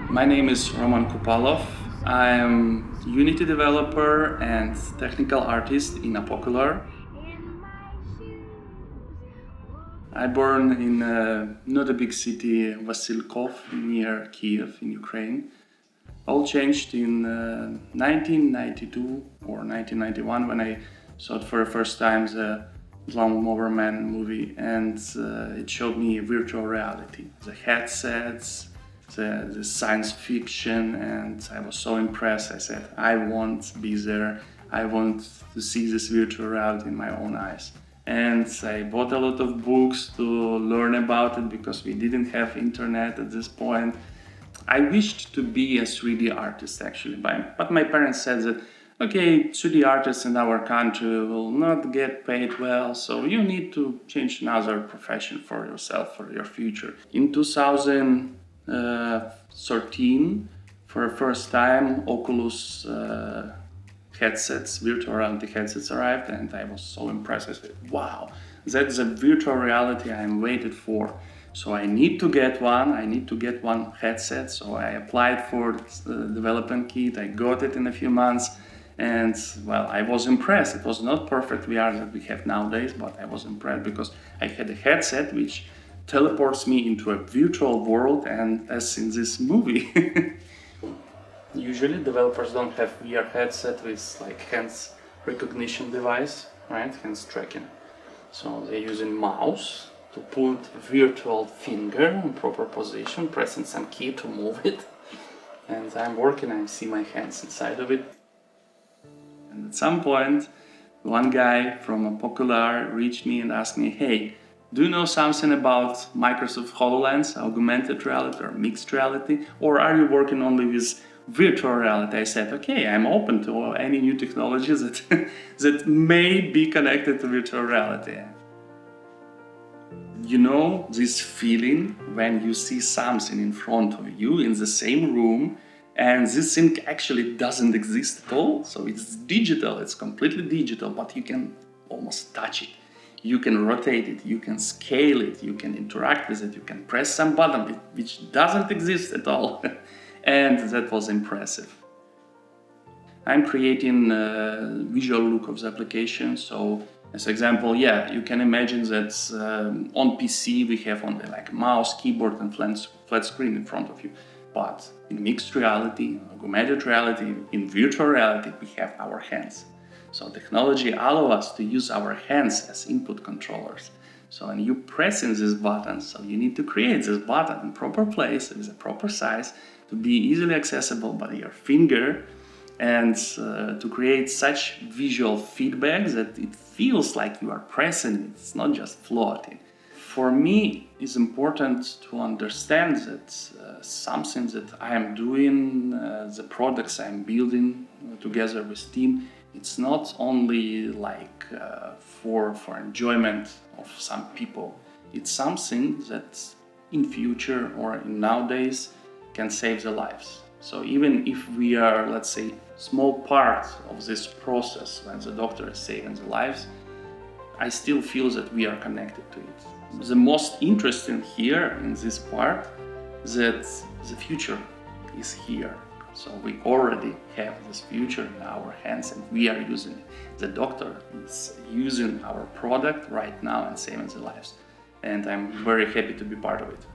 My name is Roman Kupalov. I am Unity developer and technical artist in apoQlar. I born in not a big city, Vasilkov, near Kiev in Ukraine. All changed in 1992 or 1991 when I saw it for the first time the Lawnmower Man movie, and it showed me virtual reality, the headsets, the science fiction, and I was so impressed. I said, I want to be there. I want to see this virtual reality in my own eyes. And I bought a lot of books to learn about it because we didn't have internet at this point. I wished to be a 3D artist actually, but my parents said that, okay, 3D artists in our country will not get paid well, so you need to change another profession for yourself, for your future. In 2013, for the first time, Oculus headsets, virtual reality headsets arrived, and I was so impressed. I said, wow, that's the virtual reality I'm waited for. So I need to get one headset. So I applied for the development kit, I got it in a few months, and well, I was impressed. It was not perfect VR that we have nowadays, but I was impressed because I had a headset which teleports me into a virtual world, and as in this movie. Usually developers don't have VR headset with like hands recognition device, right? Hands tracking. So they're using mouse to put virtual finger in proper position, pressing some key to move it. And I'm working, I see my hands inside of it. And at some point, one guy from apoQlar reached me and asked me, hey, do you know something about Microsoft HoloLens, augmented reality or mixed reality? Or are you working only with virtual reality? I said, okay, I'm open to any new technologies that, that may be connected to virtual reality. You know this feeling when you see something in front of you in the same room and this thing actually doesn't exist at all? So it's digital, it's completely digital, but you can almost touch it. You can rotate it, you can scale it, you can interact with it, you can press some button which doesn't exist at all. And that was impressive. I'm creating a visual look of the application. So as example, yeah, you can imagine that on PC we have only like mouse, keyboard and flat screen in front of you. But in mixed reality, augmented reality, in virtual reality, we have our hands. So technology allows us to use our hands as input controllers. So when you pressing this button, so you need to create this button in proper place with a proper size to be easily accessible by your finger, and to create such visual feedback that it feels like you are pressing it, it's not just floating. For me, it's important to understand that something that I am doing, the products I'm building together with team, it's not only like for enjoyment of some people. It's something that in future or in nowadays can save their lives. So even if we are, let's say, small part of this process when the doctor is saving the lives, I still feel that we are connected to it. The most interesting here in this part that the future is here. So we already have this future in our hands and we are using it. The doctor is using our product right now and saving the lives. And I'm very happy to be part of it.